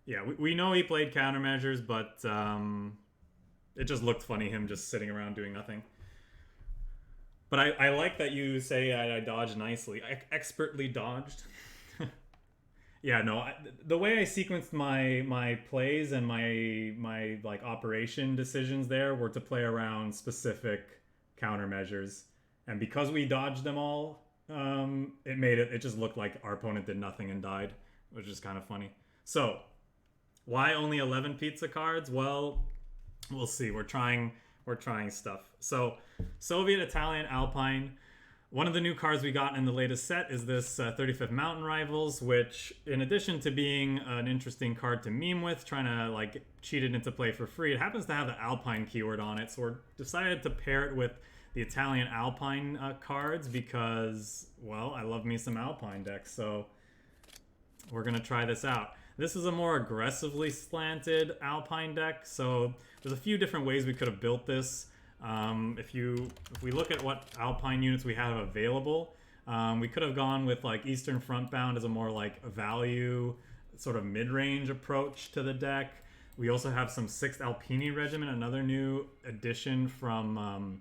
Yeah, we know he played countermeasures, but it just looked funny him just sitting around doing nothing. But I like that you say I dodged nicely. I expertly dodged. Yeah, no. The way I sequenced my plays and my like operation decisions there were to play around specific countermeasures, and because we dodged them all, it just looked like our opponent did nothing and died, which is kind of funny. So why only 11 pizza cards? Well, we'll see. We're trying stuff. So Soviet, Italian, Alpine. One of the new cards we got in the latest set is this 35th Mountain Rivals, which, in addition to being an interesting card to meme with, trying to like cheat it into play for free, it happens to have the Alpine keyword on it. So we're decided to pair it with the Italian Alpine cards because, well, I love me some Alpine decks. So we're gonna try this out. This is a more aggressively slanted Alpine deck, so there's a few different ways we could have built this. If we look at what Alpine units we have available, we could have gone with like Eastern Front Bound as a more like value sort of mid-range approach to the deck. We also have some 6th Alpini Regiment, another new addition from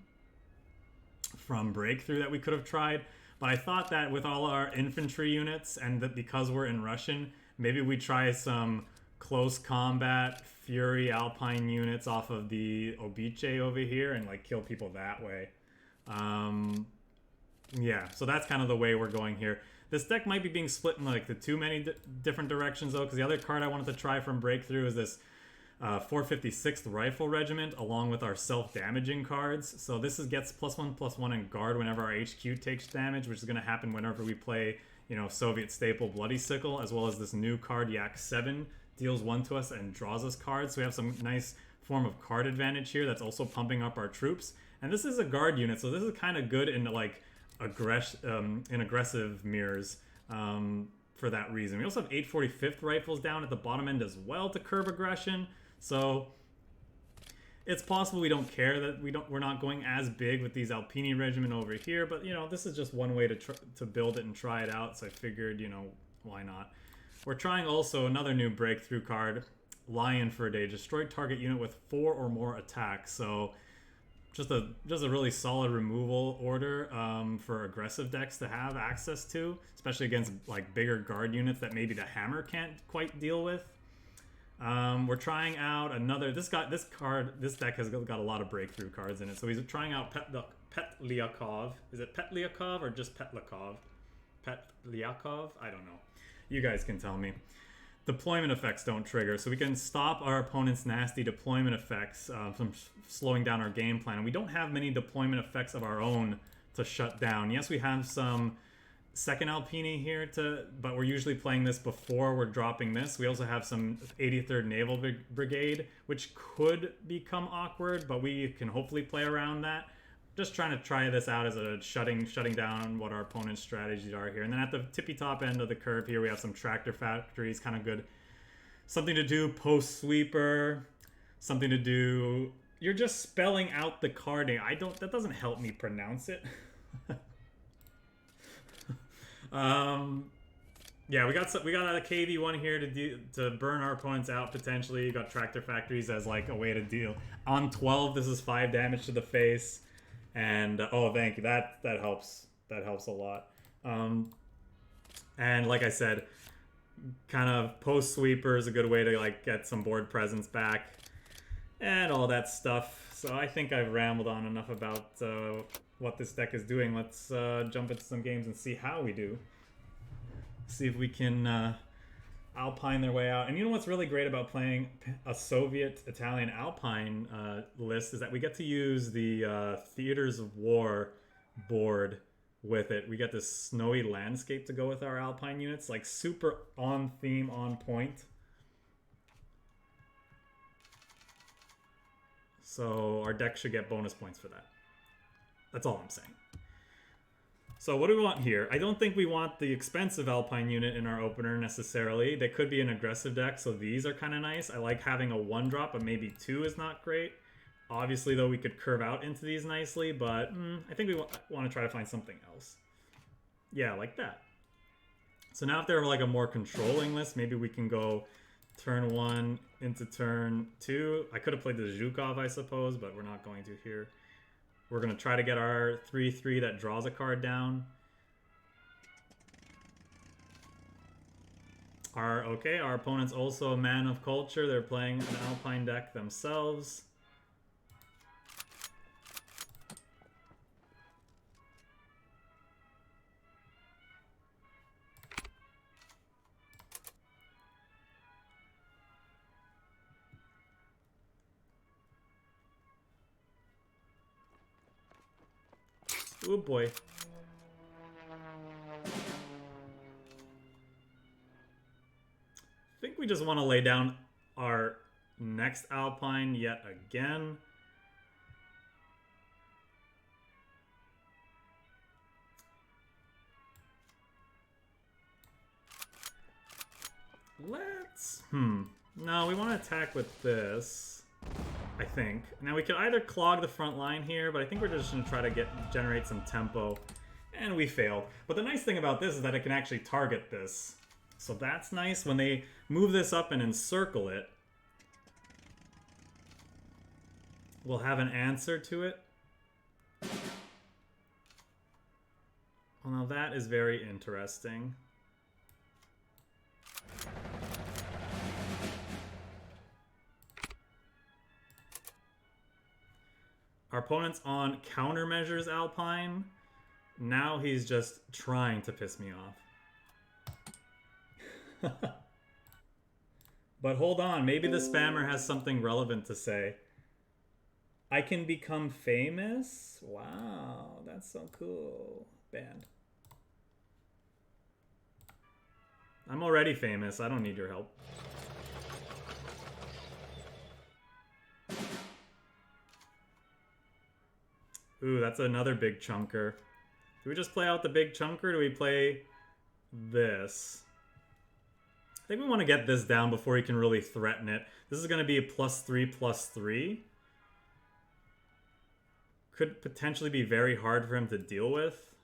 Breakthrough that we could have tried. But I thought that with all our infantry units and that because we're in Russian, maybe we try some close combat Fury Alpine units off of the Obice over here and like kill people that way. Yeah, so that's kind of the way we're going here. This deck might be being split in like the too many different directions though, because the other card I wanted to try from Breakthrough is this 456th Rifle Regiment along with our self-damaging cards. So this gets +1/+1 in guard whenever our HQ takes damage, which is going to happen whenever we play, you know, Soviet staple Bloody Sickle, as well as this new card Yak 7 deals 1 to us and draws us cards. So we have some nice form of card advantage here that's also pumping up our troops. And this is a guard unit, so this is kind of good in like aggressive mirrors. For that reason. We also have 845th rifles down at the bottom end as well to curb aggression. So it's possible we don't care that we're not going as big with these Alpini Regiment over here, but you know, this is just one way to build it and try it out, so I figured, you know, why not. We're trying also another new breakthrough card, Lion for a Day. Destroy target unit with 4 or more attacks. So just a really solid removal order for aggressive decks to have access to, especially against like bigger guard units that maybe the hammer can't quite deal with. We're trying out another. This deck has got a lot of breakthrough cards in it. So he's trying out Petlyakov. Is it Petlyakov or just Petlakov? Petlyakov? I don't know. You guys can tell me. Deployment effects don't trigger, so we can stop our opponent's nasty deployment effects from slowing down our game plan. And we don't have many deployment effects of our own to shut down. Yes, we have some second Alpini here, but we're usually playing this before we're dropping this. We also have some 83rd Naval Brigade, which could become awkward, but we can hopefully play around that. Just trying to try this out as a shutting down what our opponent's strategies are here. And then at the tippy top end of the curve here, we have some tractor factories, kind of good. Something to do post-sweeper, something to do. You're just spelling out the card name. That doesn't help me pronounce it. Yeah, we got a KV1 here to burn our opponents out potentially. You got tractor factories as like a way to deal. On 12, this is 5 damage to the face. And oh, thank you. That helps. That helps a lot. And like I said, kind of post sweeper is a good way to like get some board presence back and all that stuff. So I think I've rambled on enough about what this deck is doing. Let's jump into some games and see how we do. See if we can Alpine their way out. And you know what's really great about playing a Soviet-Italian Alpine list is that we get to use the Theaters of War board with it. We get this snowy landscape to go with our Alpine units, like super on theme, on point. So our deck should get bonus points for that. That's all I'm saying. So what do we want here? I don't think we want the expensive Alpine unit in our opener necessarily. They could be an aggressive deck, so these are kind of nice. I like having a 1-drop, but maybe 2 is not great. Obviously, though, we could curve out into these nicely, but I think we want to try to find something else. Yeah, like that. So now if they're like a more controlling list, maybe we can go turn 1 into turn 2. I could have played the ZHUKOV, I suppose, but we're not going to here. We're going to try to get our 3/3 that draws a card down. Our opponent's also a man of culture. They're playing an Alpine deck themselves. Oh boy. I think we just want to lay down our next Alpine yet again. Let's... No, we want to attack with this, I think. Now we could either clog the front line here, but I think we're just going to try to generate some tempo. And we failed. But the nice thing about this is that it can actually target this. So that's nice. When they move this up and encircle it, we'll have an answer to it. Well, now that is very interesting. Our opponent's on countermeasures Alpine. Now he's just trying to piss me off. But hold on, maybe the spammer has something relevant to say. I can become famous? Wow, that's so cool. Banned. I'm already famous, I don't need your help. Ooh, that's another big chunker. Do we just play out the big chunker, or do we play this? I think we want to get this down before he can really threaten it. This is going to be a +3/+3. Could potentially be very hard for him to deal with.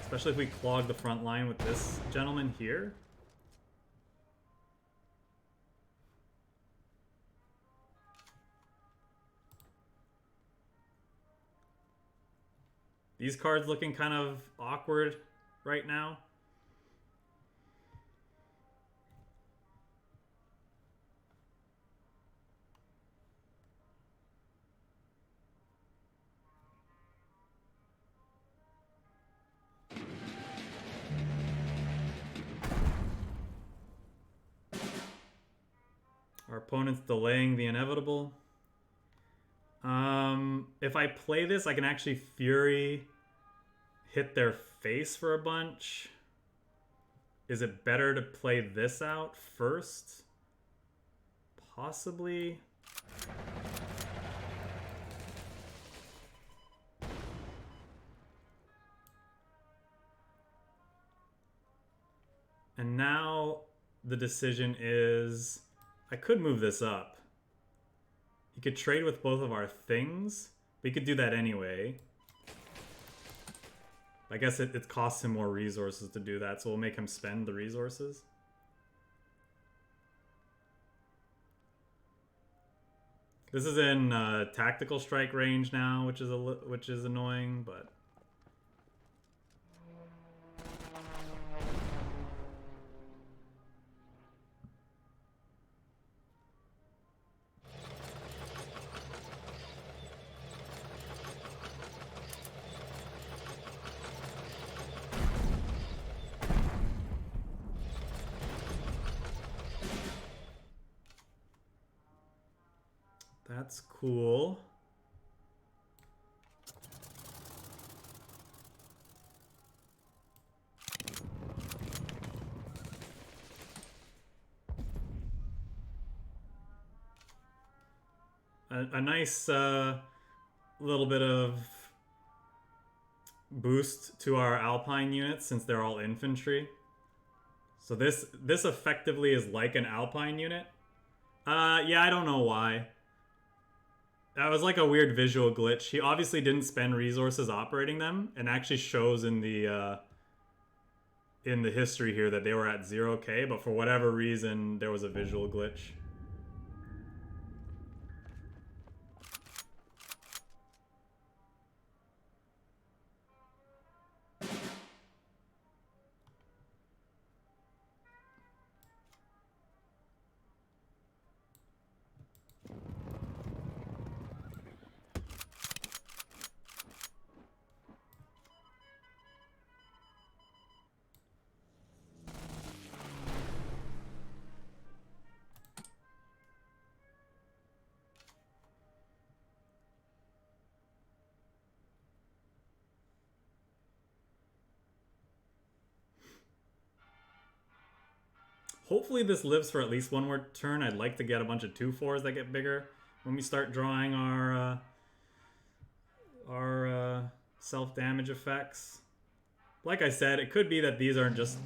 Especially if we clog the front line with this gentleman here. These cards looking kind of awkward right now. Our opponent's delaying the inevitable. If I play this, I can actually Fury hit their face for a bunch. Is it better to play this out first? Possibly. And now the decision is, I could move this up. You could trade with both of our things. We could do that anyway. I guess it costs him more resources to do that, so we'll make him spend the resources. This is in tactical strike range now, which is annoying, but that's cool. A nice little bit of boost to our Alpine units since they're all infantry. So this effectively is like an Alpine unit. Yeah, I don't know why. That was like a weird visual glitch. He obviously didn't spend resources operating them, and actually shows in the in the history here that they were at 0k, but for whatever reason there was a visual glitch. Hopefully this lives for at least one more turn. I'd like to get a bunch of 2-4s that get bigger when we start drawing our self-damage effects. Like I said, it could be that these aren't just...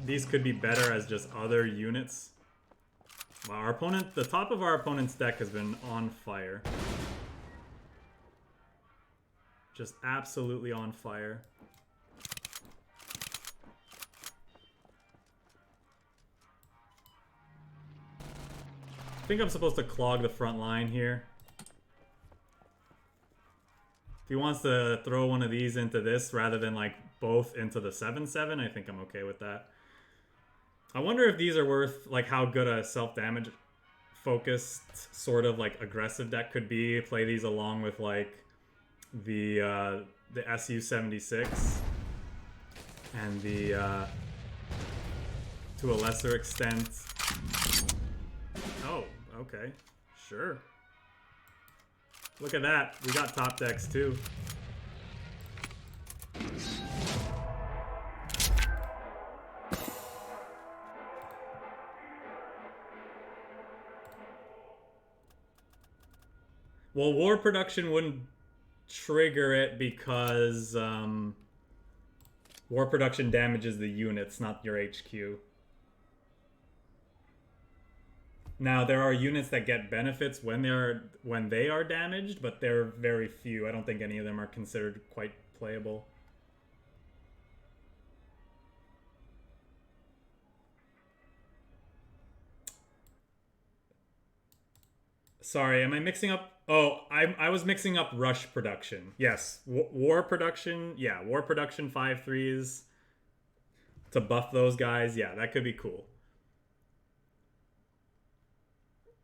These could be better as just other units. Wow, our opponent... The top of our opponent's deck has been on fire. Just absolutely on fire. I think I'm supposed to clog the front line here. If he wants to throw one of these into this rather than like both into the 7-7, I think I'm okay with that. I wonder if these are worth like how good a self-damage focused sort of like aggressive deck could be. Play these along with like the SU-76 and the to a lesser extent. Oh, okay. Sure. Look at that. We got top decks too. Well, war production wouldn't trigger it because war production damages the units, not your HQ. Now, there are units that get benefits when they are damaged, but they're very few. I don't think any of them are considered quite playable. Sorry, am I mixing up? Oh, I was mixing up rush production. Yes, war production. Yeah, war production 5/3s to buff those guys. Yeah, that could be cool.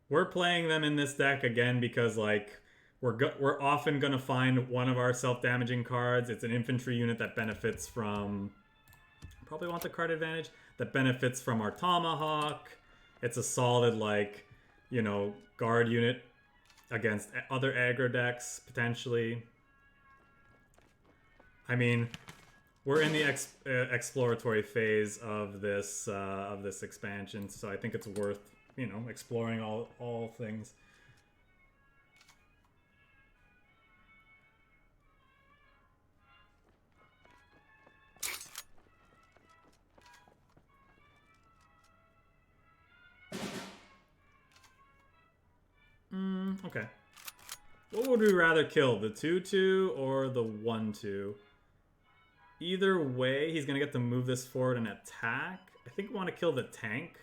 We're playing them in this deck again because like we're often gonna find one of our self-damaging cards. It's an infantry unit that benefits from, probably want the card advantage, that benefits from our Tomahawk. It's a solid like, you know, guard unit against other aggro decks potentially. I mean, we're in the exploratory phase of this expansion, so I think it's worth, you know, exploring all things. Okay. What would we rather kill, the 2/2 or the 1/2? Either way, he's gonna get to move this forward and attack. I think we want to kill the tank.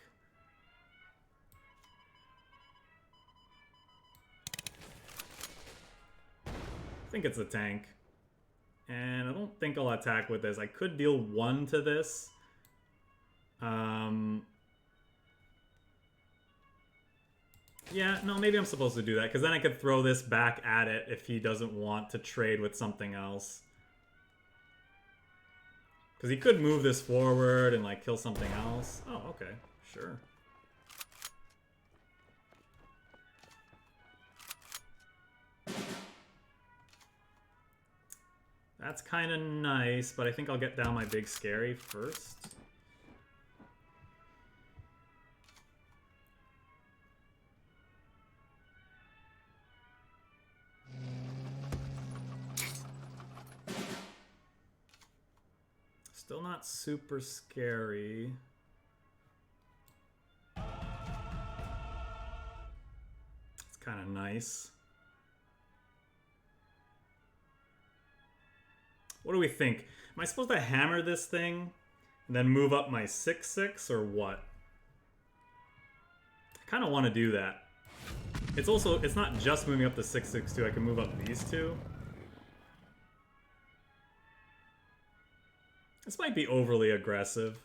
I think it's the tank. And I don't think I'll attack with this. I could deal 1 to this. Yeah, no, maybe I'm supposed to do that, because then I could throw this back at it if he doesn't want to trade with something else. Because he could move this forward and, like, kill something else. Oh, okay. Sure. That's kind of nice, but I think I'll get down my big scary first. Still not super scary. It's kind of nice. What do we think? Am I supposed to hammer this thing And then move up my 6-6 or what? I kind of want to do that. It's also, it's not just moving up the 6-6 too. I can move up these two. This might be overly aggressive.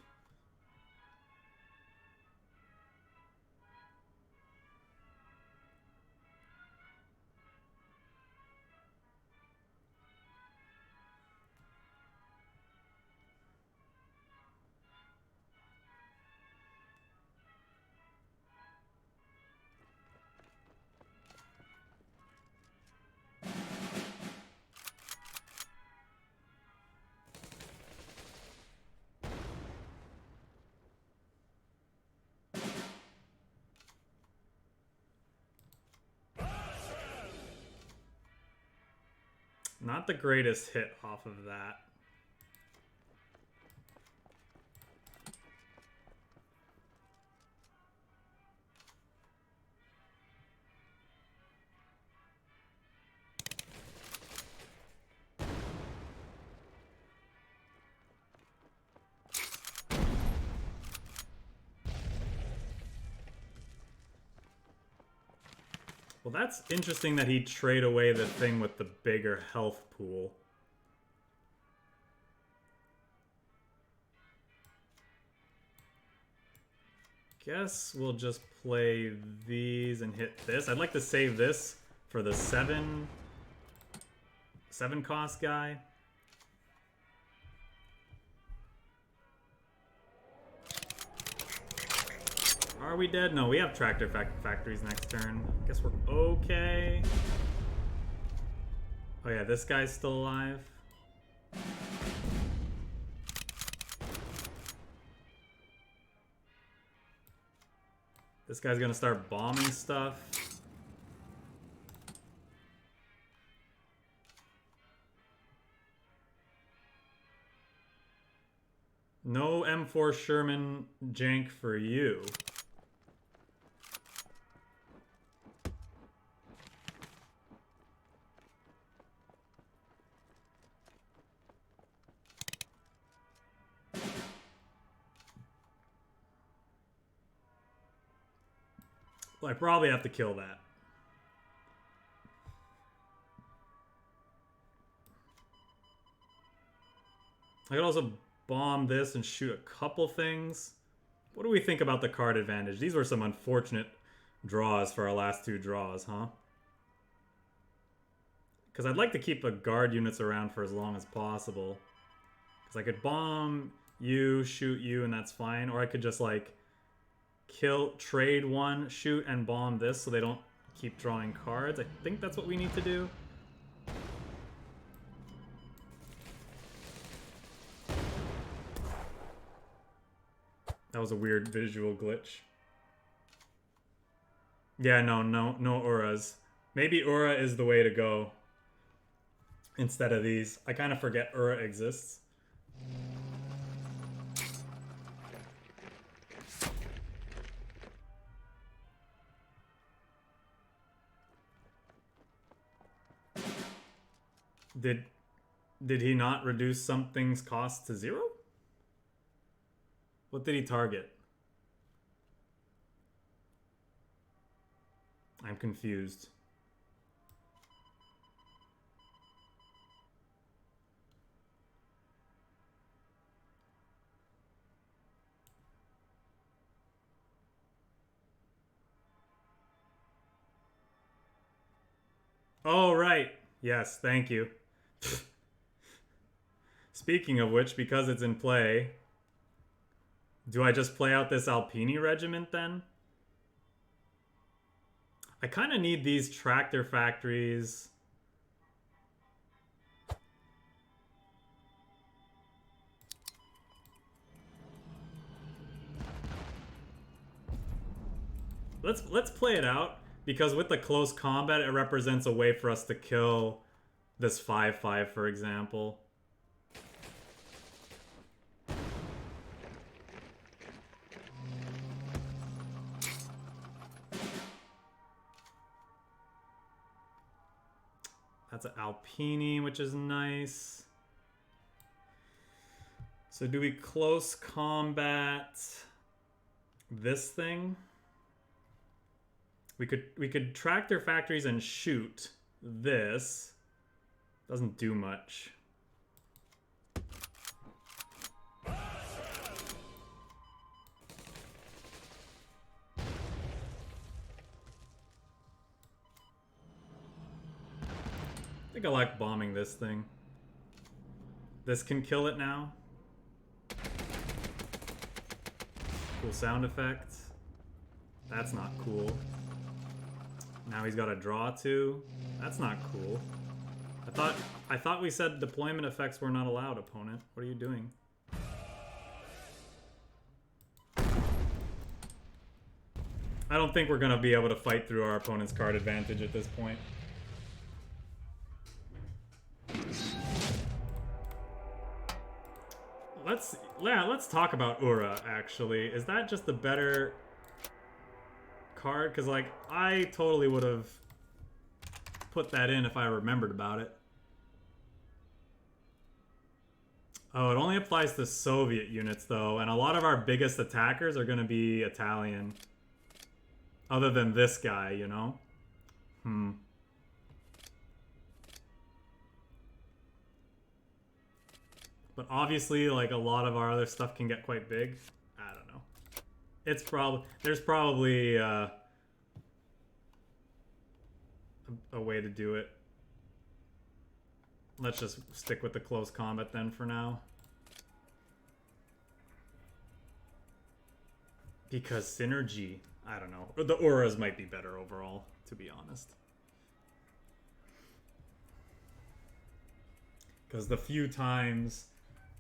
Not the greatest hit off of that. Well, that's interesting that he'd trade away the thing with the bigger health pool. Guess we'll just play these and hit this. I'd like to save this for the 7 cost guy. Are we dead? No, we have tractor factories next turn. Guess we're okay. Oh yeah, this guy's still alive. This guy's gonna start bombing stuff. No M4 Sherman jank for you. Well, I probably have to kill that. I could also bomb this and shoot a couple things. What do we think about the card advantage? These were some unfortunate draws for our last two draws, huh? Because I'd like to keep the guard units around for as long as possible. Because I could bomb you, shoot you, and that's fine. Or I could just like trade one, shoot, and bomb this so they don't keep drawing cards. I think that's what we need to do. That was a weird visual glitch. Yeah, no auras. Maybe aura is the way to go instead of these. I kind of forget aura exists. Did he not reduce something's cost to 0? What did he target? I'm confused. Oh, right. Yes, thank you. Speaking of which, because it's in play, do I just play out this Alpini regiment then? I kind of need these tractor factories. Let's play it out, because with the close combat, it represents a way for us to kill this 5/5, for example. That's an Alpini, which is nice. So do we close combat this thing? We could track their factories and shoot this. Doesn't do much. I think I like bombing this thing. This can kill it now. Cool sound effect. That's not cool. Now he's got a draw too. That's not cool. I thought we said deployment effects were not allowed, opponent. What are you doing? I don't think we're gonna be able to fight through our opponent's card advantage at this point. Let's talk about Ura, actually. Is that just the better card? Because, like, I totally would have put that in if I remembered about it. Oh, it only applies to Soviet units, though, and a lot of our biggest attackers are going to be Italian. Other than this guy, you know? But obviously, like, a lot of our other stuff can get quite big. I don't know. It's there's probably a way to do it. Let's just stick with the close combat then for now. Because synergy, I don't know. The auras might be better overall, to be honest. Because the few times,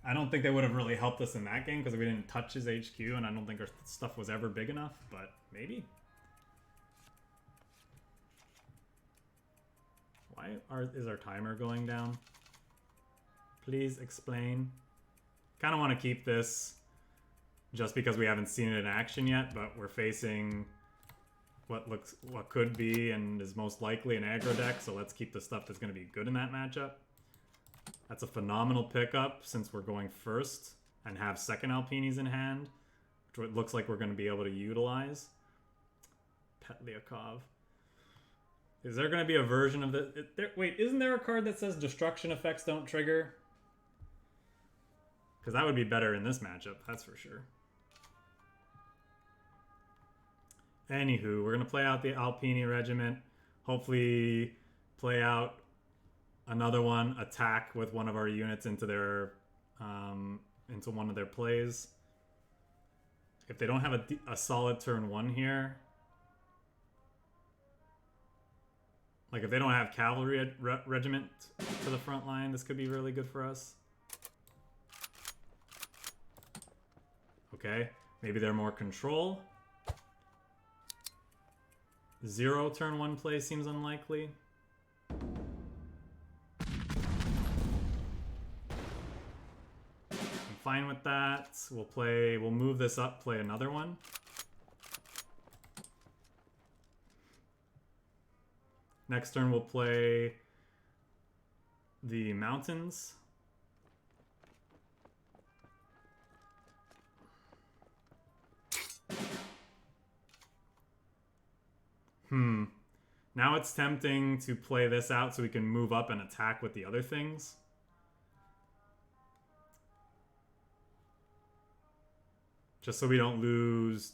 I don't think they would have really helped us in that game because we didn't touch his HQ, and I don't think our stuff was ever big enough, but maybe. Why is our timer going down? Please explain. Kind of want to keep this just because we haven't seen it in action yet, but we're facing what could be and is most likely an aggro deck, so let's keep the stuff that's going to be good in that matchup. That's a phenomenal pickup since we're going first and have second Alpinis in hand, which it looks like we're going to be able to utilize. PETLYAKOV. Is there going to be a version of this? Wait, isn't there a card that says destruction effects don't trigger? Because that would be better in this matchup, that's for sure. Anywho, we're going to play out the Alpini Regiment. Hopefully play out another one, attack with one of our units into their into one of their plays. If they don't have a solid turn one here, like if they don't have cavalry regiment to the front line, this could be really good for us. Okay, maybe they're more control. 0 turn one play seems unlikely. Fine with that. We'll move this up, play another one. Next turn we'll play the mountains. Now it's tempting to play this out so we can move up and attack with the other things. Just so we don't lose,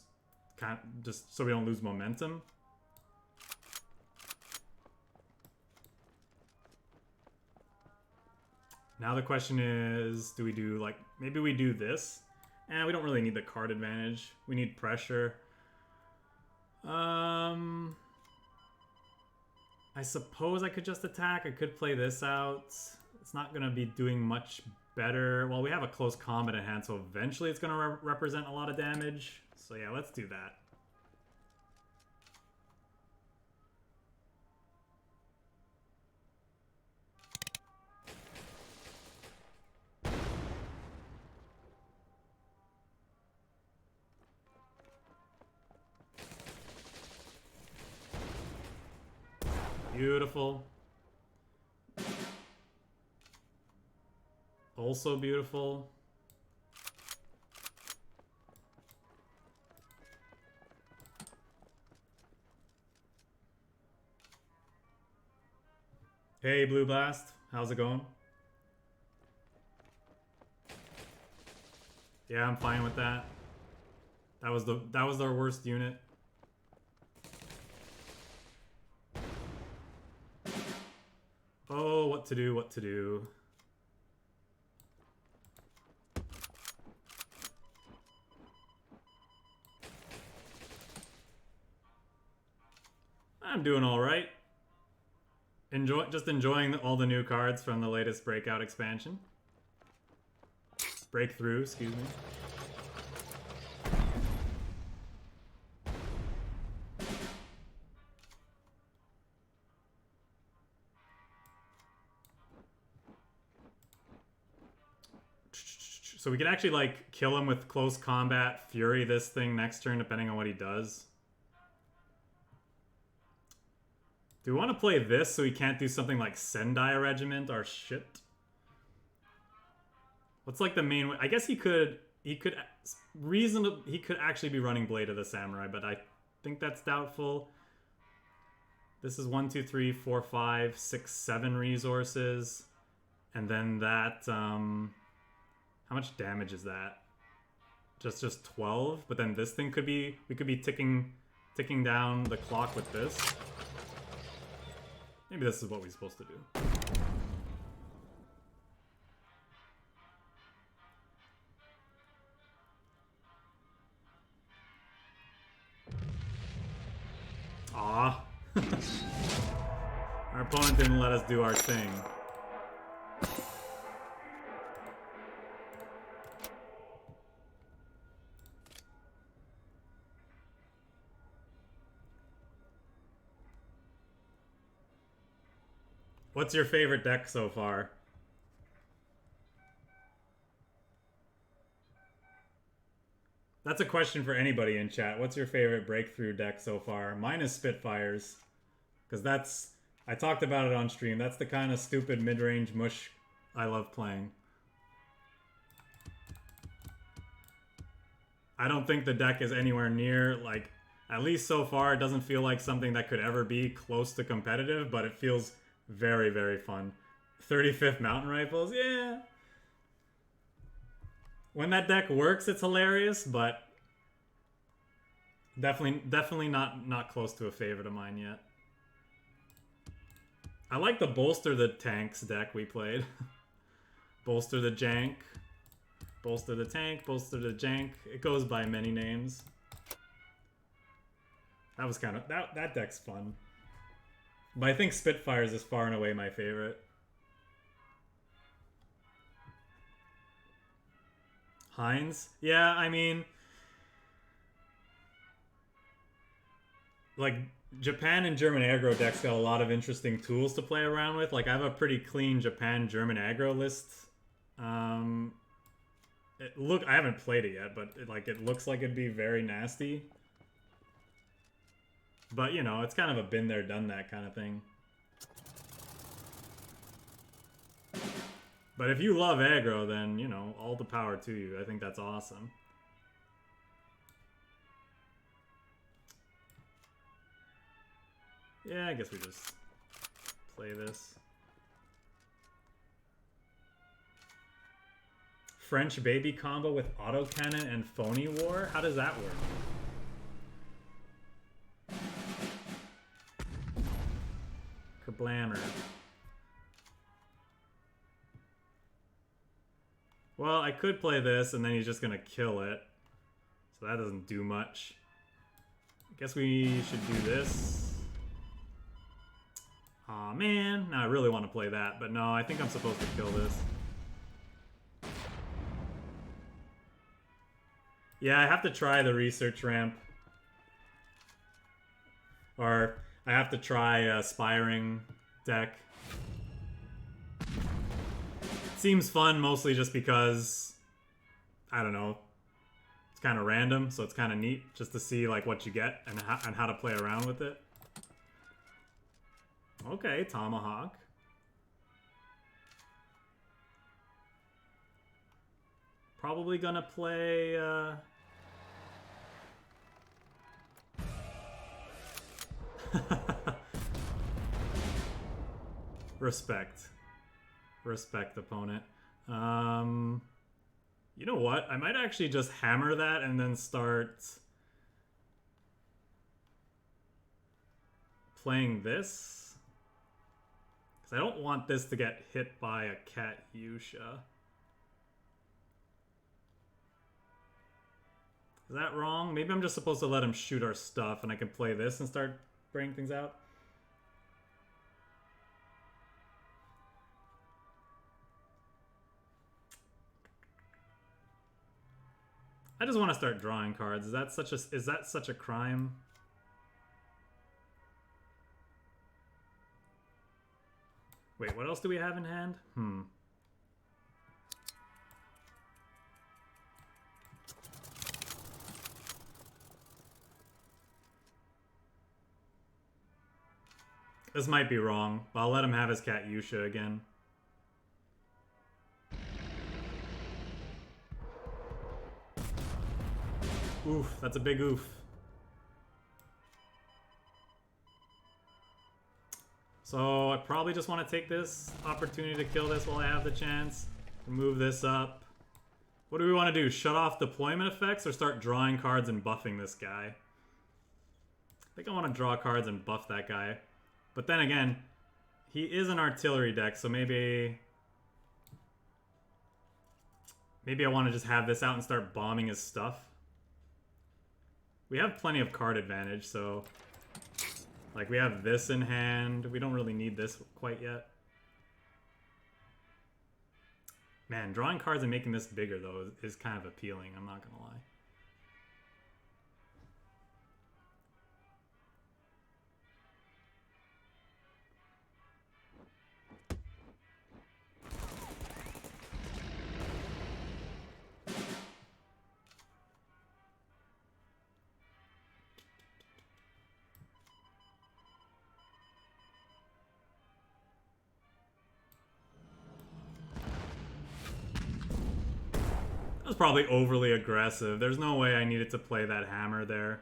just so we don't lose momentum. Now the question is, do we do like, maybe we do this? We don't really need the card advantage. We need pressure. I suppose I could just attack. I could play this out. It's not going to be doing much better. Well, we have a close combat in hand, so eventually it's going to represent a lot of damage. So yeah, let's do that. Beautiful. Also beautiful. Hey, Blue Blast. How's it going? Yeah, I'm fine with that. That was our worst unit. Oh, what to do, what to do. I'm doing all right. Just enjoying all the new cards from the latest Breakout expansion. Breakthrough, excuse me. So we can actually like kill him with close combat, fury this thing next turn depending on what he does. Do we want to play this so he can't do something like Sendai Regiment or shit? What's like the main way? I guess he could actually be running Blade of the Samurai, but I think that's doubtful. This is 1, 2, 3, 4, 5, 6, 7 resources. And then that, how much damage is that? Just 12? But then this thing could be, we could be ticking down the clock with this. Maybe this is what we're supposed to do. Ah. Our opponent didn't let us do our thing. What's your favorite deck so far? That's a question for anybody in chat. What's your favorite breakthrough deck so far? Mine is Spitfires. Because that's... I talked about it on stream. That's the kind of stupid mid-range mush I love playing. I don't think the deck is anywhere near, like... At least so far, it doesn't feel like something that could ever be close to competitive, but it feels very, very fun. 35th Mountain Rifles? Yeah. When that deck works, it's hilarious, but definitely not close to a favorite of mine yet. I like the Bolster the Tanks deck we played. Bolster the Jank. Bolster the Tank, Bolster the Jank. It goes by many names. That was kind of... That deck's fun. But I think Spitfires is far and away my favorite. Heinz? Yeah, I mean... Like, Japan and German aggro decks got a lot of interesting tools to play around with. Like, I have a pretty clean Japan-German aggro list. I haven't played it yet, but it looks like it'd be very nasty. But, you know, it's kind of a been there, done that kind of thing. But if you love aggro, then, you know, all the power to you. I think that's awesome. Yeah, I guess we just play this. French baby combo with autocannon and phony war? How does that work? Kerblammer. Well, I could play this and then he's just gonna kill it. So that doesn't do much. I guess we should do this. Aw, man. Now I really want to play that, but no, I think I'm supposed to kill this. Yeah, I have to try the research ramp. Or I have to try a Spiring deck. Seems fun mostly just because, I don't know, it's kind of random, so it's kind of neat just to see like what you get and how to play around with it. Okay, Tomahawk. Probably gonna play... Respect. Respect, opponent. You know what? I might actually just hammer that and then start playing this. Because I don't want this to get hit by a Katyusha. Is that wrong? Maybe I'm just supposed to let him shoot our stuff and I can play this and start bringing things out. I just want to start drawing cards. Is that such a crime? Wait, what else do we have in hand? This might be wrong, but I'll let him have his Katyusha again. Oof, that's a big oof. So I probably just want to take this opportunity to kill this while I have the chance. Move this up. What do we want to do? Shut off deployment effects or start drawing cards and buffing this guy? I think I want to draw cards and buff that guy. But then again, he is an artillery deck, so maybe I want to just have this out and start bombing his stuff. We have plenty of card advantage, so like we have this in hand. We don't really need this quite yet. Man, drawing cards and making this bigger though is kind of appealing, I'm not gonna lie. Probably overly aggressive. There's no way I needed to play that hammer there.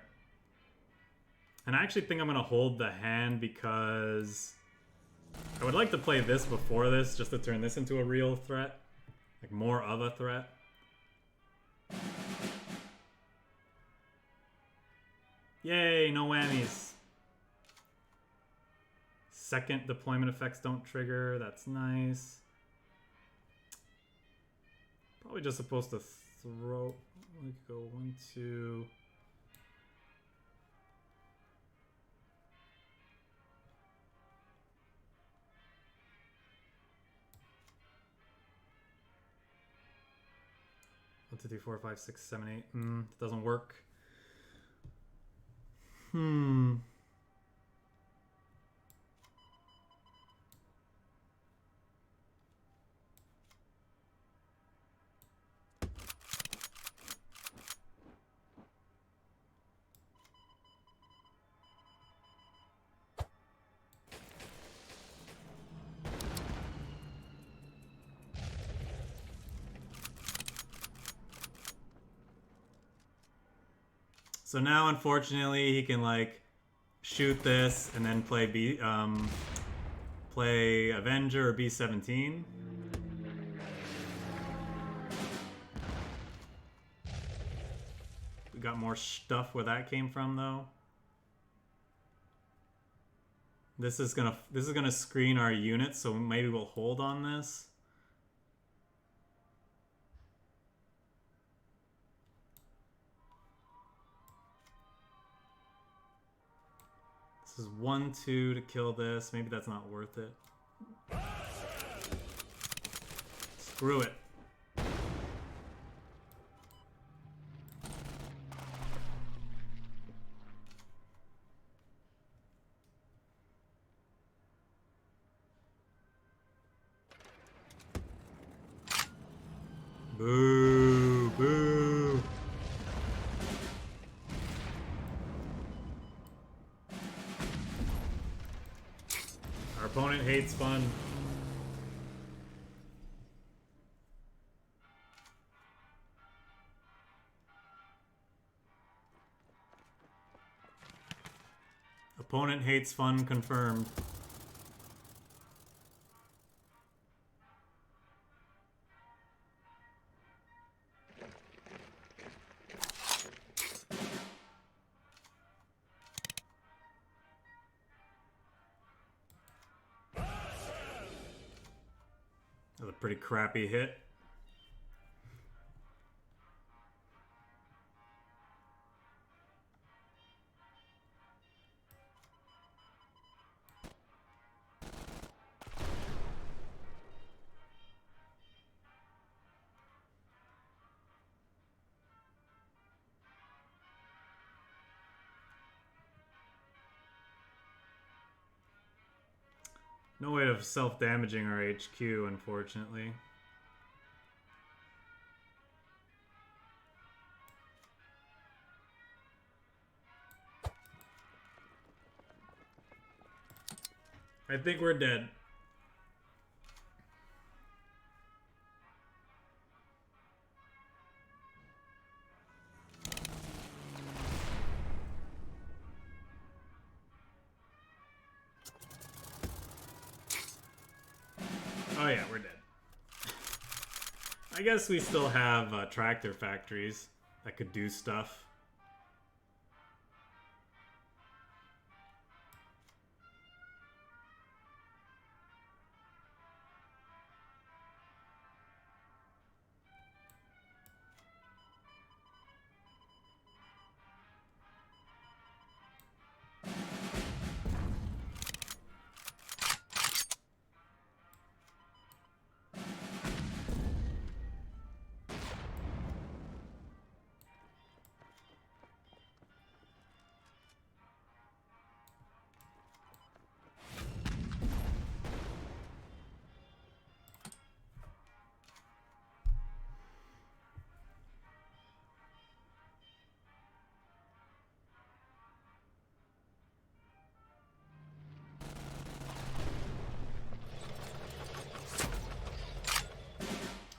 And I actually think I'm going to hold the hand because I would like to play this before this just to turn this into a real threat. Like more of a threat. Yay, no whammies. Second deployment effects don't trigger. That's nice. Probably just supposed to throw. We could go 1, 2. One, 2, 3, 4, 5, 6, 7, 8. It doesn't work. So now, unfortunately, he can like shoot this and then play play Avenger or B-17. We got more stuff where that came from, though. This is gonna screen our units, so maybe we'll hold on this. This is 1, 2 to kill this. Maybe that's not worth it. Screw it. Boo, boo. Our opponent hates fun. Opponent hates fun confirmed. pretty crappy hit. No way of self-damaging our HQ, unfortunately. I think we're dead. Oh yeah, we're dead. I guess we still have tractor factories that could do stuff.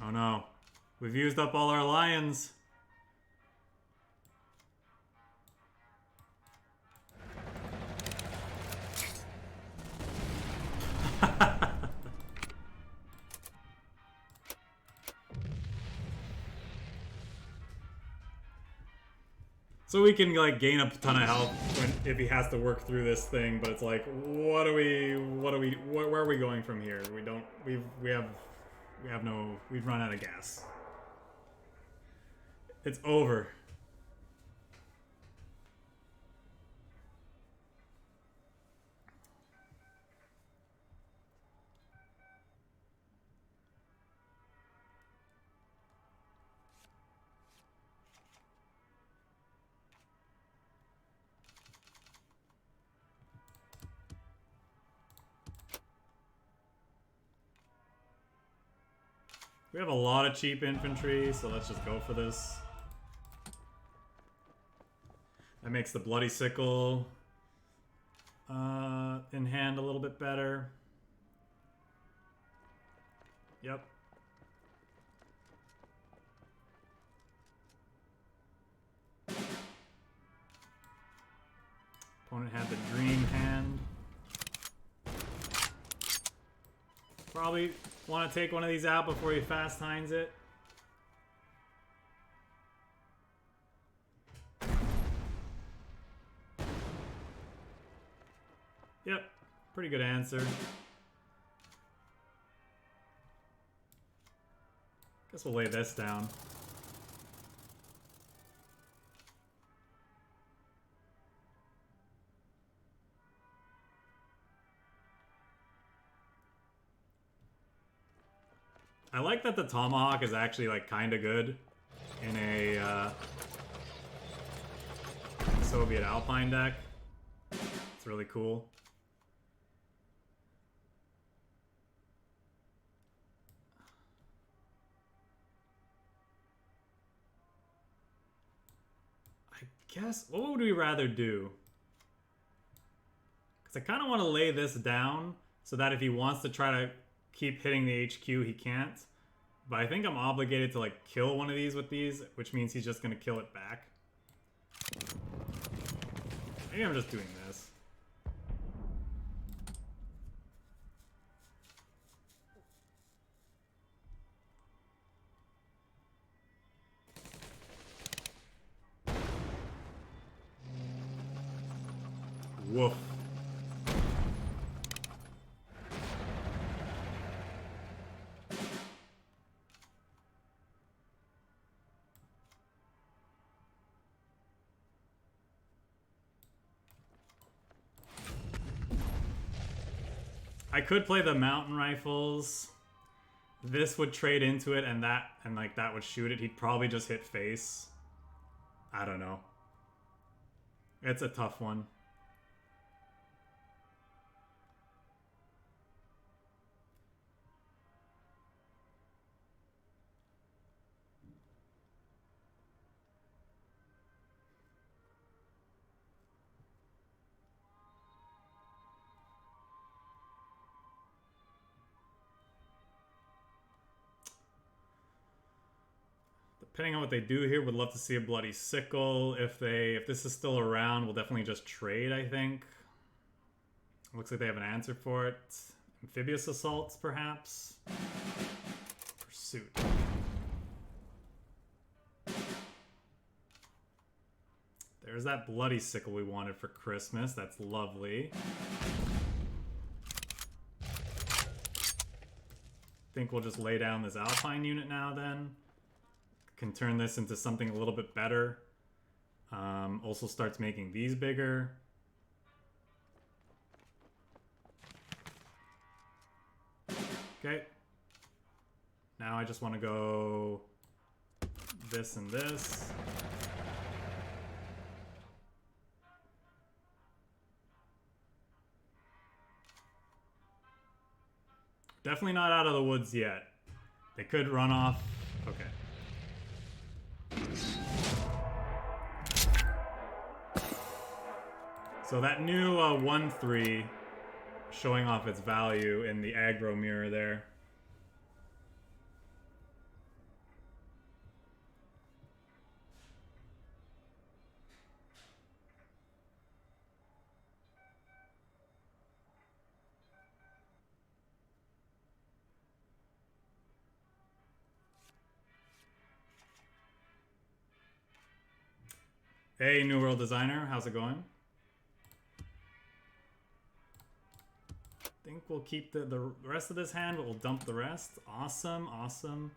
Oh no, we've used up all our lions. So we can like gain a ton of health if he has to work through this thing, but it's like, where are we going from here? We've run out of gas. It's over. We have a lot of cheap infantry, so let's just go for this. That makes the bloody sickle in hand a little bit better. Yep. Opponent had the dream hand. Probably want to take one of these out before he fast hinds it. Yep, pretty good answer. Guess we'll lay this down. I like that the Tomahawk is actually like kind of good in a Soviet Alpine deck. It's really cool. I guess, what would we rather do? Because I kind of want to lay this down so that if he wants to try to keep hitting the HQ, he can't. But I think I'm obligated to like kill one of these with these, which means he's just going to kill it back. Maybe I'm just doing this. Woof. I could play the mountain rifles. This would trade into it, and that would shoot it. He'd probably just hit face. I don't know. It's a tough one. Depending on what they do here, would love to see a bloody sickle. If this is still around, we'll definitely just trade, I think. Looks like they have an answer for it. Amphibious assaults, perhaps. Pursuit. There's that bloody sickle we wanted for Christmas. That's lovely. Think we'll just lay down this Alpine unit now then. Can turn this into something a little bit better. Also starts making these bigger. Okay. Now I just want to go this and this. Definitely not out of the woods yet. They could run off. Okay. So that new 1-3 showing off its value in the aggro mirror there. Hey, New World Designer, how's it going? Think we'll keep the rest of this hand, but we'll dump the rest. Awesome, awesome.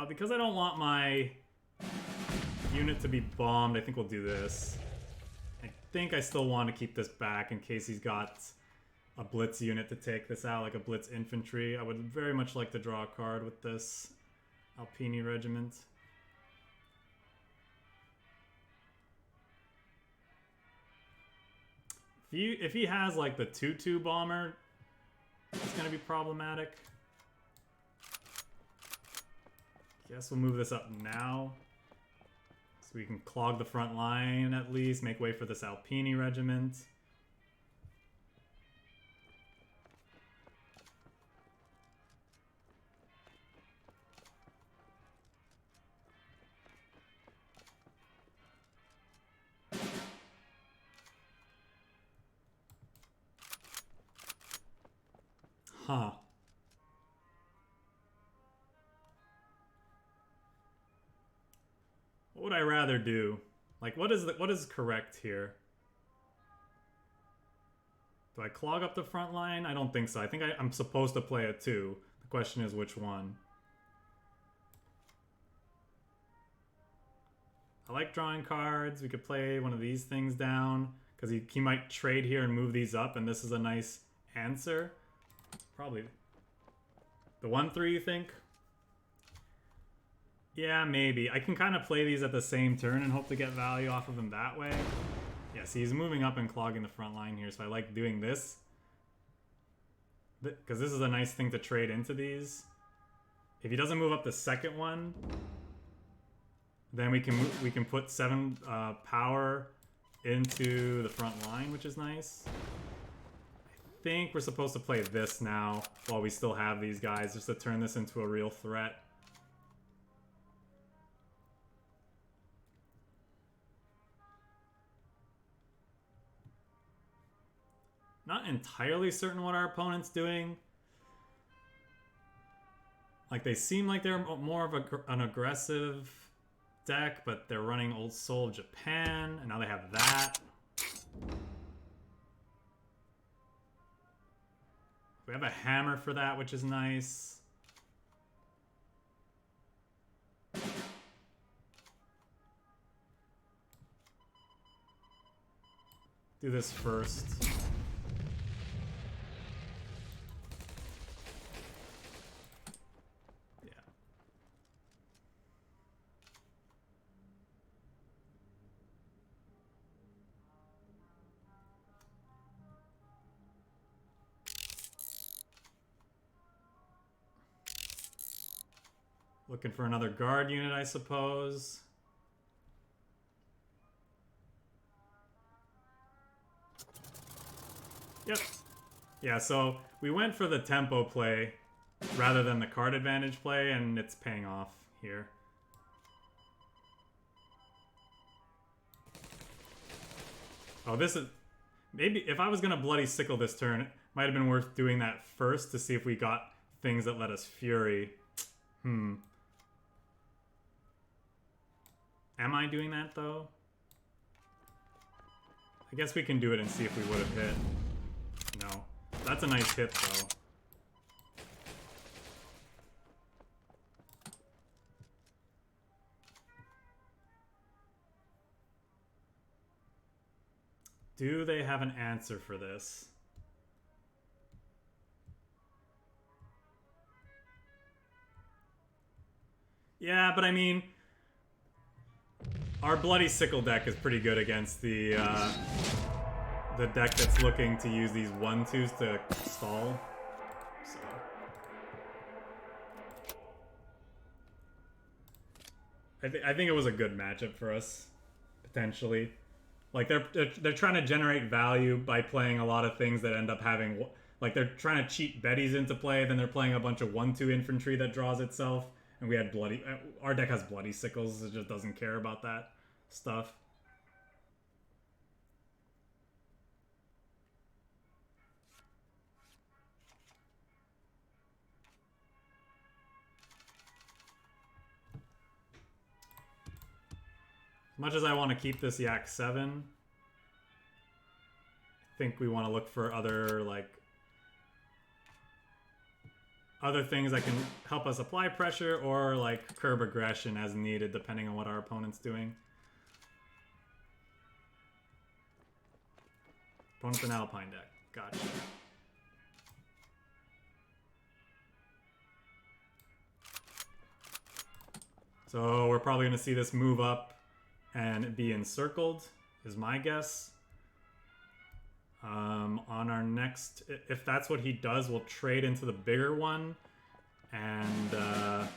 Because I don't want my unit to be bombed, I think we'll do this. I think I still want to keep this back in case he's got a blitz unit to take this out, like a blitz infantry. I would very much like to draw a card with this Alpini Regiment. If he has like the 2-2 bomber, it's gonna be problematic. Guess we'll move this up now. So we can clog the front line at least, make way for this Alpini Regiment. Huh. What would I rather do? Like, what is correct here? Do I clog up the front line? I don't think so. I think I'm supposed to play a 2. The question is which one. I like drawing cards. We could play one of these things down because he might trade here and move these up, and this is a nice answer. Probably the 1-3, you think? Yeah, maybe. I can kind of play these at the same turn and hope to get value off of him that way. Yeah, see, he's moving up and clogging the front line here, so I like doing this. Because this is a nice thing to trade into these. If he doesn't move up the second one, then we can put 7 power into the front line, which is nice. I think we're supposed to play this now while we still have these guys, just to turn this into a real threat. Not entirely certain what our opponent's doing. Like, they seem like they're more of an aggressive deck, but they're running Old Soul of Japan, and now they have that. We have a hammer for that, which is nice. Do this first. Yeah. Looking for another guard unit, I suppose. Yep. Yeah, so we went for the tempo play rather than the card advantage play, and it's paying off here. Oh, this is... Maybe if I was going to bloody sickle this turn, it might have been worth doing that first to see if we got things that let us fury. Am I doing that, though? I guess we can do it and see if we would have hit. No. That's a nice hit, though. Do they have an answer for this? Yeah, but I mean... Our Bloody Sickle deck is pretty good against the deck that's looking to use these 1-2s to stall. So. I think it was a good matchup for us, potentially. Like, they're trying to generate value by playing a lot of things that end up having... Like, they're trying to cheat Betties into play, then they're playing a bunch of 1-2 infantry that draws itself. And we had bloody... Our deck has Bloody Sickles, it just doesn't care about that stuff. As much as I want to keep this Yak 7, I think we want to look for other, like... Other things that can help us apply pressure or like curb aggression as needed depending on what our opponent's doing. Opponent's an Alpine deck. Gotcha. So we're probably going to see this move up and be encircled, is my guess. On our next, if that's what he does, we'll trade into the bigger one and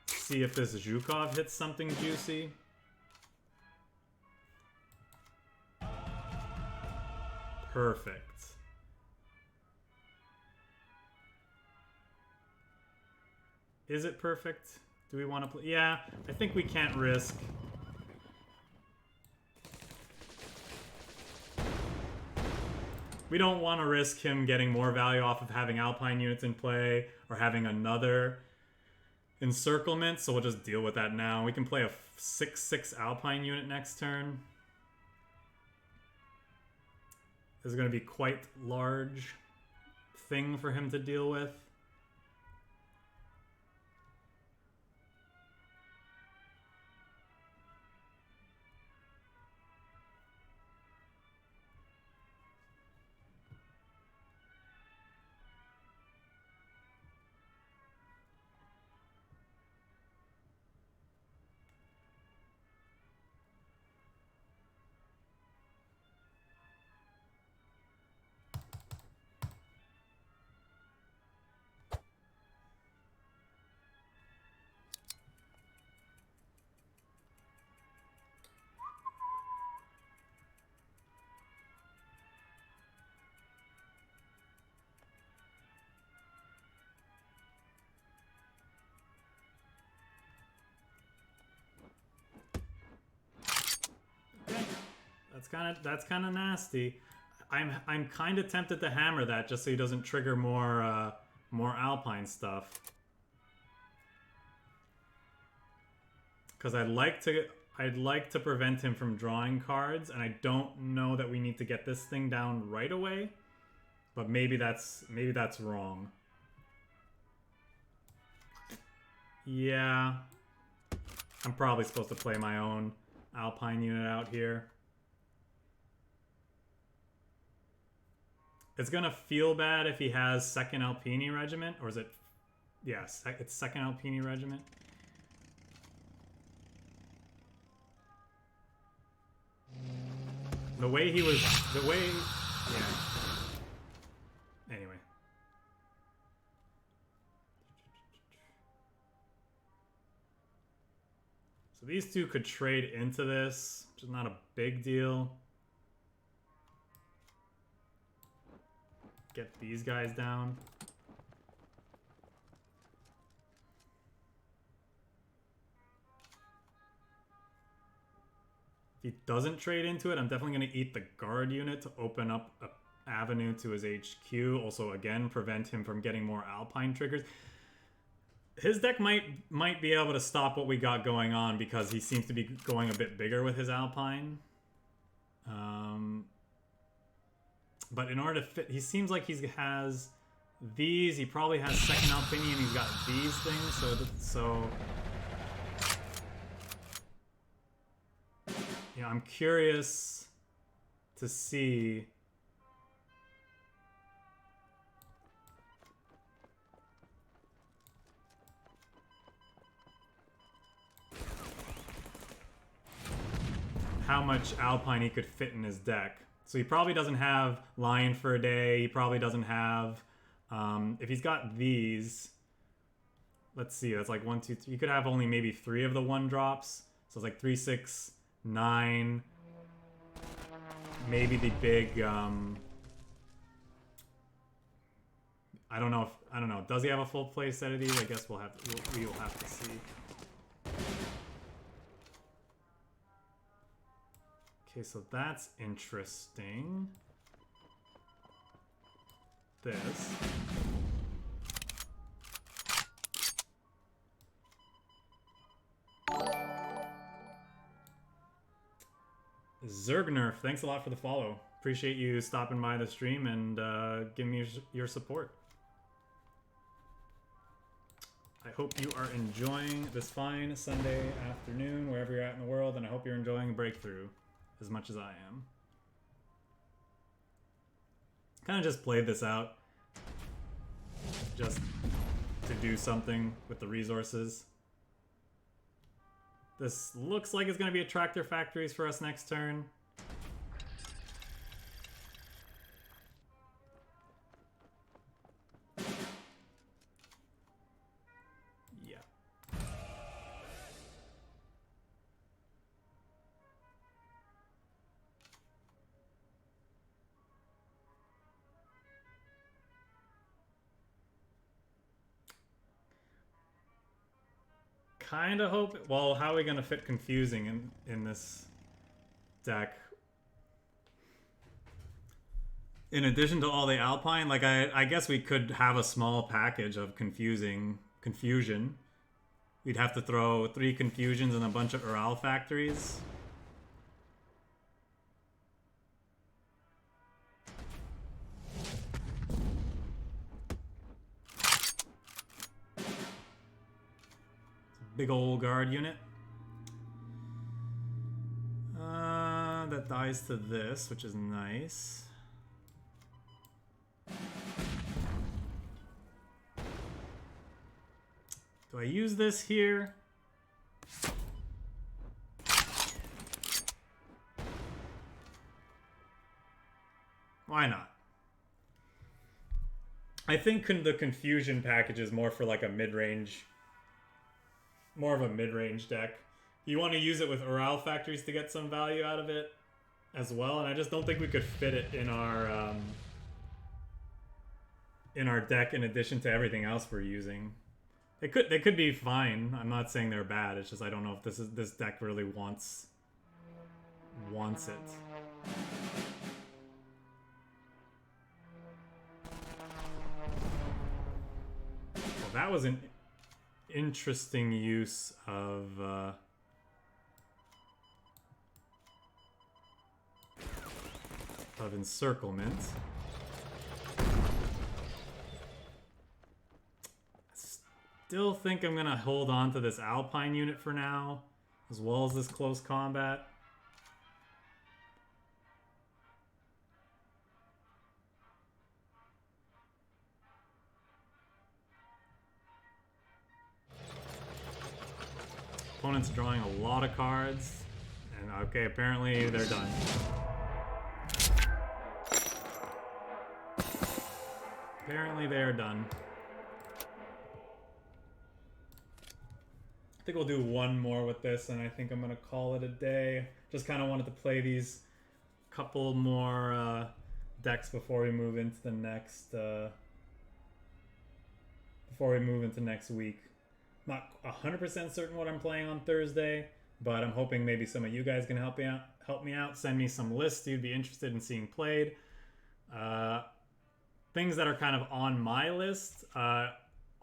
see if this ZHUKOV hits something juicy. Perfect. Is it perfect? Do we want to play? Yeah, I think we can't risk. We don't want to risk him getting more value off of having Alpine units in play or having another encirclement, so we'll just deal with that now. We can play a 6/6 Alpine unit next turn. This is going to be quite large thing for him to deal with. That's kind of nasty. I'm kind of tempted to hammer that just so he doesn't trigger more Alpine stuff. Because I'd like to prevent him from drawing cards, and I don't know that we need to get this thing down right away. But maybe that's wrong. Yeah. I'm probably supposed to play my own Alpine unit out here. It's gonna feel bad if he has 2nd Alpini Regiment, or is it? Yes, yeah, it's 2nd Alpini Regiment. The way he was, yeah. Anyway. So these two could trade into this, which is not a big deal. Get these guys down. If he doesn't trade into it, I'm definitely going to eat the guard unit to open up an avenue to his HQ. Also, again, prevent him from getting more Alpine triggers. His deck might be able to stop what we got going on because he seems to be going a bit bigger with his Alpine. But in order to fit, he seems like he has these. He probably has 2nd Alpini and he's got these things. So yeah, I'm curious to see. How much Alpine he could fit in his deck. So he probably doesn't have Lion for a day. He probably doesn't have... if he's got these... Let's see, that's like 1, 2, 3. He could have only maybe 3 of the 1-drops. So it's like 3, 6, 9. Maybe the big... I don't know. Does he have a full play set of these? I guess we will have to see. Okay, so that's interesting. This. Zergnerf, thanks a lot for the follow. Appreciate you stopping by the stream and giving me your support. I hope you are enjoying this fine Sunday afternoon, wherever you're at in the world, and I hope you're enjoying Breakthrough as much as I am. Kind of just played this out just to do something with the resources. This looks like it's going to be a tractor factories for us next turn. Kind of hope... Well, how are we going to fit confusing in this deck? In addition to all the Alpine, like I guess we could have a small package of confusion. We'd have to throw 3 confusions and a bunch of Ural factories. Big old guard unit. That dies to this, which is nice. Do I use this here? Why not? I think the confusion package is more for like a mid-range... More of a mid-range deck. You want to use it with Ural factories to get some value out of it as well, and I just don't think we could fit it in our deck in addition to everything else we're using. They could be fine. I'm not saying they're bad. It's just I don't know if this deck really wants it. Well, that was an interesting use of encirclement. still think I'm gonna hold on to this Alpine unit for now, as well as this close combat. Opponent's drawing a lot of cards, and okay, apparently they're done. Apparently they're done. I think we'll do one more with this, and I think I'm gonna call it a day. Just kind of wanted to play these couple more decks before we move into the next next week. Not 100% certain what I'm playing on Thursday, but I'm hoping maybe some of you guys can help me out. Send me some lists you'd be interested in seeing played. Things that are kind of on my list.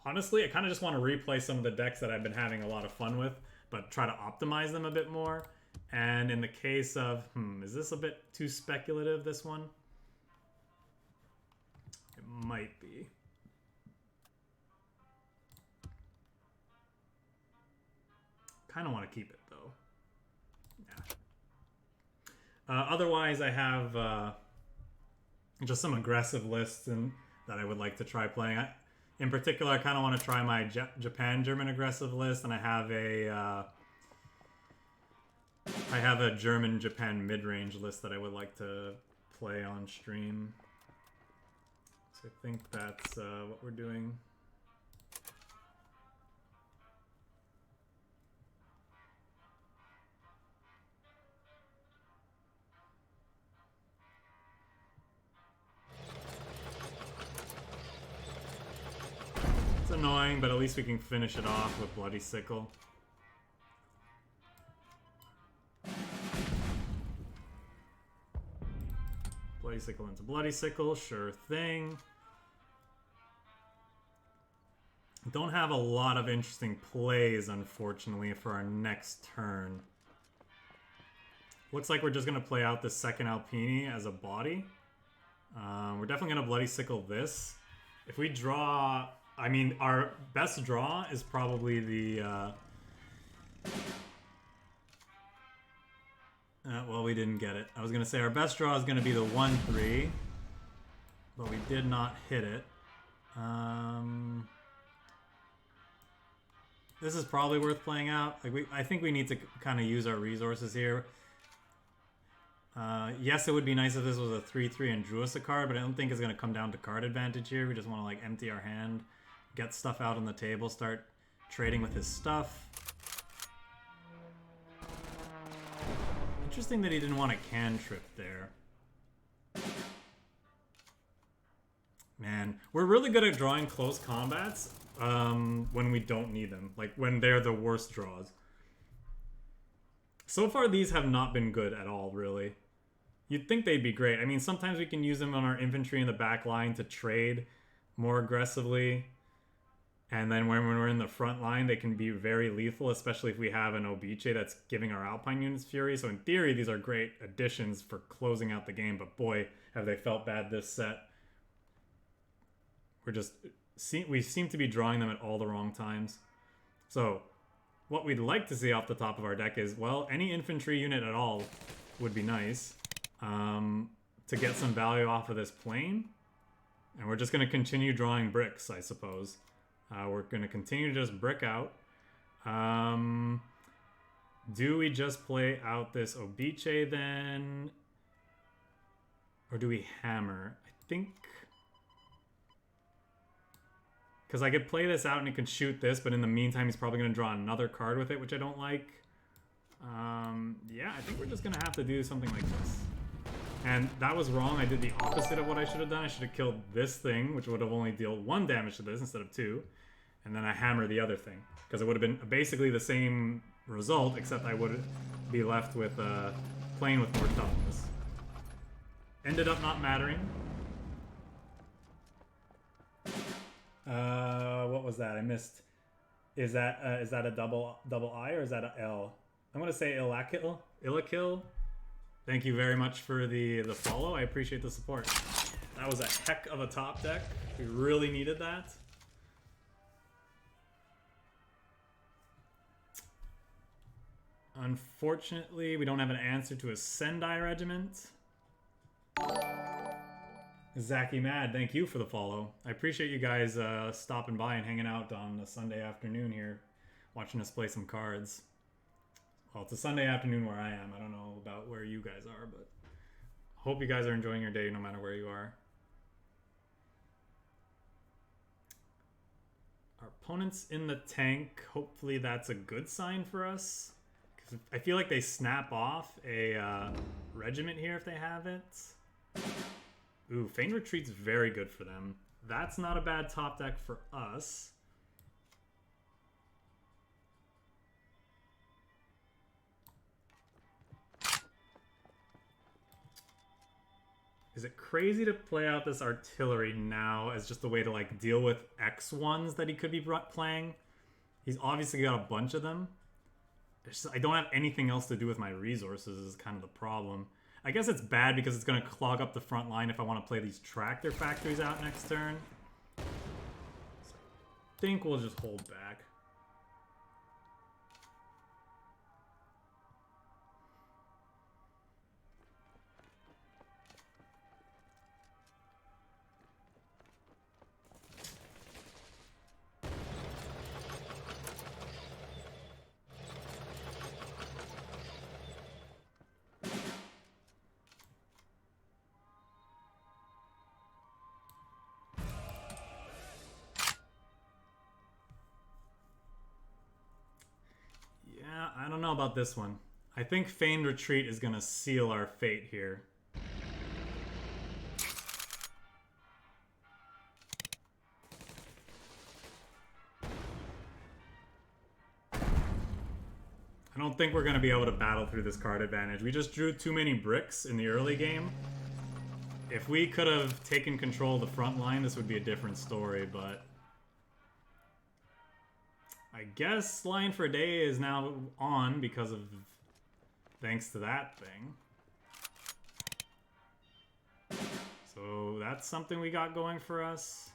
Honestly, I kind of just want to replay some of the decks that I've been having a lot of fun with, but try to optimize them a bit more. And in the case of, is this a bit too speculative, this one? It might be. Kind of want to keep it though. Yeah. Otherwise, I have just some aggressive lists that I would like to try playing. In particular, I kind of want to try my Japan-German aggressive list, and I have a German-Japan mid-range list that I would like to play on stream. So I think that's what we're doing. It's annoying, but at least we can finish it off with Bloody Sickle. Bloody Sickle into Bloody Sickle, sure thing. Don't have a lot of interesting plays, unfortunately, for our next turn. Looks like we're just going to play out the second Alpini as a body. We're definitely going to Bloody Sickle this. If we draw... I mean, our best draw is probably the... well, we didn't get it. I was going to say our best draw is going to be the 1-3. But we did not hit it. This is probably worth playing out. Like I think we need to kind of use our resources here. Yes, it would be nice if this was a 3-3 and drew us a card, but I don't think it's going to come down to card advantage here. We just want to like empty our hand, get stuff out on the table, start trading with his stuff. Interesting that he didn't want a cantrip there. Man, we're really good at drawing close combats when we don't need them. Like when they're the worst draws. So far, these have not been good at all, really. You'd think they'd be great. I mean, sometimes we can use them on our infantry in the back line to trade more aggressively. And then when we're in the front line, they can be very lethal, especially if we have an OBICE that's giving our Alpine units fury. So in theory, these are great additions for closing out the game. But boy, have they felt bad this set. We seem to be drawing them at all the wrong times. So what we'd like to see off the top of our deck is, well, any infantry unit at all would be nice to get some value off of this plane. And we're just going to continue drawing bricks, I suppose. We're going to continue to just brick out. Do we just play out this OBICE then? Or do we hammer? I think... Because I could play this out and it could shoot this, but in the meantime, he's probably going to draw another card with it, which I don't like. Yeah, I think we're just going to have to do something like this. And that was wrong. I did the opposite of what I should have done. I should have killed this thing, which would have only dealt 1 damage to this instead of 2. And then I hammer the other thing. Because it would have been basically the same result, except I would be left with playing with more toughness. Ended up not mattering. What was that? I missed. Is that a double I or is that a L? I'm gonna say Illakil. Thank you very much for the follow. I appreciate the support. That was a heck of a top deck. We really needed that. Unfortunately, we don't have an answer to a Sendai regiment. Zaki Mad, thank you for the follow. I appreciate you guys stopping by and hanging out on a Sunday afternoon here, watching us play some cards. Well, it's a Sunday afternoon where I am. I don't know about where you guys are, but hope you guys are enjoying your day no matter where you are. Our opponent's in the tank. Hopefully that's a good sign for us. Because I feel like they snap off a regiment here if they have it. Ooh, Feigned Retreat's very good for them. That's not a bad top deck for us. Is it crazy to play out this artillery now as just a way to like deal with X1s that he could be playing? He's obviously got a bunch of them. I don't have anything else to do with my resources is kind of the problem. I guess it's bad because it's going to clog up the front line if I want to play these tractor factories out next turn. So I think we'll just hold back. I don't know about this one. I think Feigned Retreat is going to seal our fate here. I don't think we're going to be able to battle through this card advantage. We just drew too many bricks in the early game. If we could have taken control of the front line, this would be a different story, but I guess Line for a Day is now on because of thanks to that thing. So that's something we got going for us.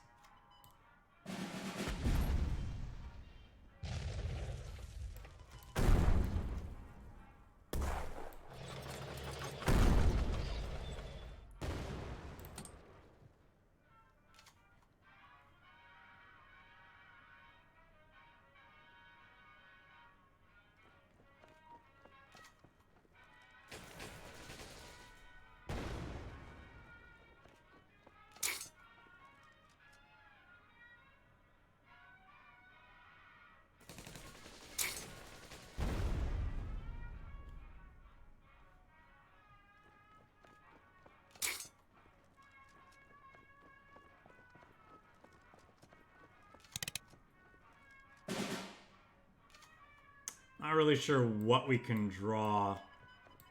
Not really sure what we can draw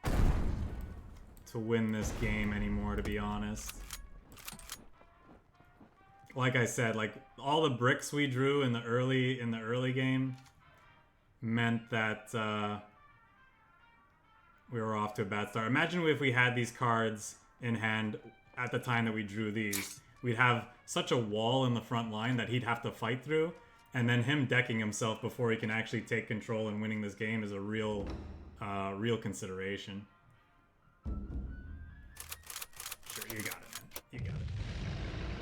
to win this game anymore, to be honest. Like I said, like all the bricks we drew in the early game meant that we were off to a bad start. Imagine if we had these cards in hand at the time that we drew these. We'd have such a wall in the front line that he'd have to fight through. And then him decking himself before he can actually take control and winning this game is a real consideration. Sure, you got it, man. You got it.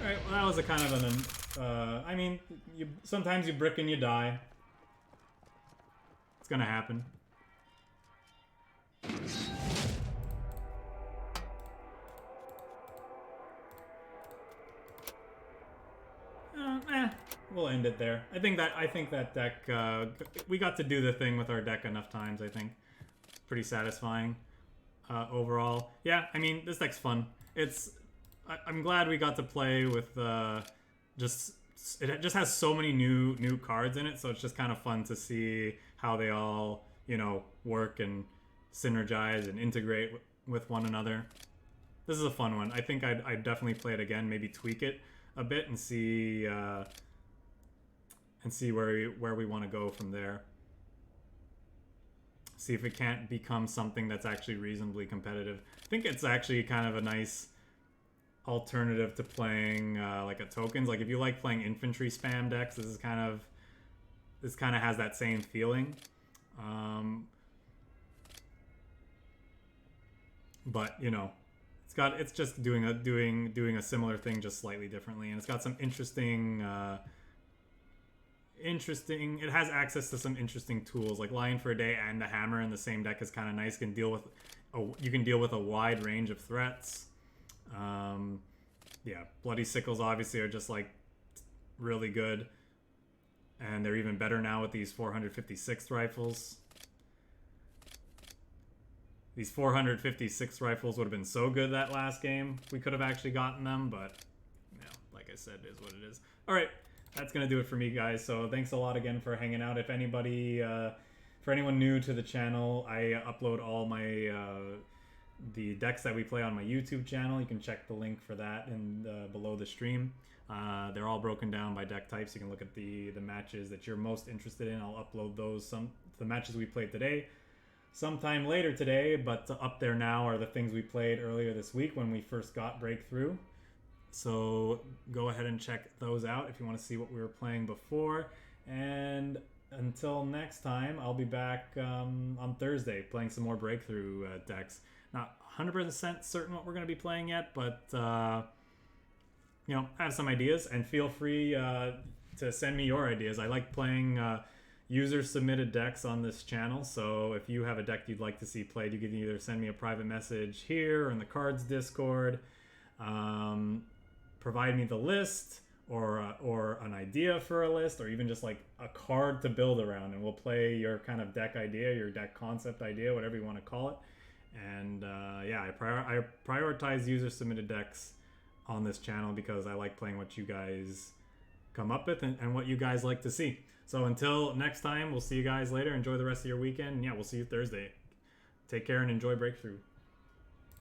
All right, well, that was a kind of an... I mean, sometimes you brick and you die. It's gonna happen. We'll end it there. I think that deck, we got to do the thing with our deck enough times, I think. It's pretty satisfying overall. Yeah, I mean, this deck's fun. I'm glad we got to play with it just has so many new cards in it, so it's just kind of fun to see how they all, you know, work and synergize and integrate with one another. This is a fun one. I think I'd definitely play it again, maybe tweak it a bit and see where we want to go from there. See if it can't become something that's actually reasonably competitive. I think it's actually kind of a nice alternative to playing like a tokens. Like if you like playing infantry spam decks, this kind of has that same feeling. but you know, it's just doing a similar thing, just slightly differently, and it's got some interesting. It has access to some interesting tools like Lion for a Day and the Hammer in the same deck is kind of nice. You can deal with a wide range of threats. Yeah, Bloody Sickles obviously are just like really good, and they're even better now with these 456 rifles. These 456 rifles would have been so good that last game. We could have actually gotten them, but you know, like I said, it is what it is. All right. That's going to do it for me, guys. So thanks a lot again for hanging out. If anybody, for anyone new to the channel, I upload all my the decks that we play on my YouTube channel. You can check the link for that in below the stream. They're all broken down by deck types. You can look at the matches that you're most interested in. I'll upload those, the matches we played today sometime later today, but up there now are the things we played earlier this week when we first got Breakthrough. So go ahead and check those out if you want to see what we were playing before. And until next time, I'll be back on Thursday playing some more Breakthrough decks. Not 100% certain what we're going to be playing yet, but you know, I have some ideas, and feel free to send me your ideas. I like playing user-submitted decks on this channel, so if you have a deck you'd like to see played, you can either send me a private message here or in the Cards Discord. Provide me the list or an idea for a list, or even just like a card to build around, and we'll play your kind of deck idea, your deck concept idea, whatever you want to call it. And yeah, I prioritize user submitted decks on this channel because I like playing what you guys come up with and what you guys like to see. So until next time, we'll see you guys later. Enjoy the rest of your weekend, and yeah, we'll see you Thursday. Take care and enjoy Breakthrough.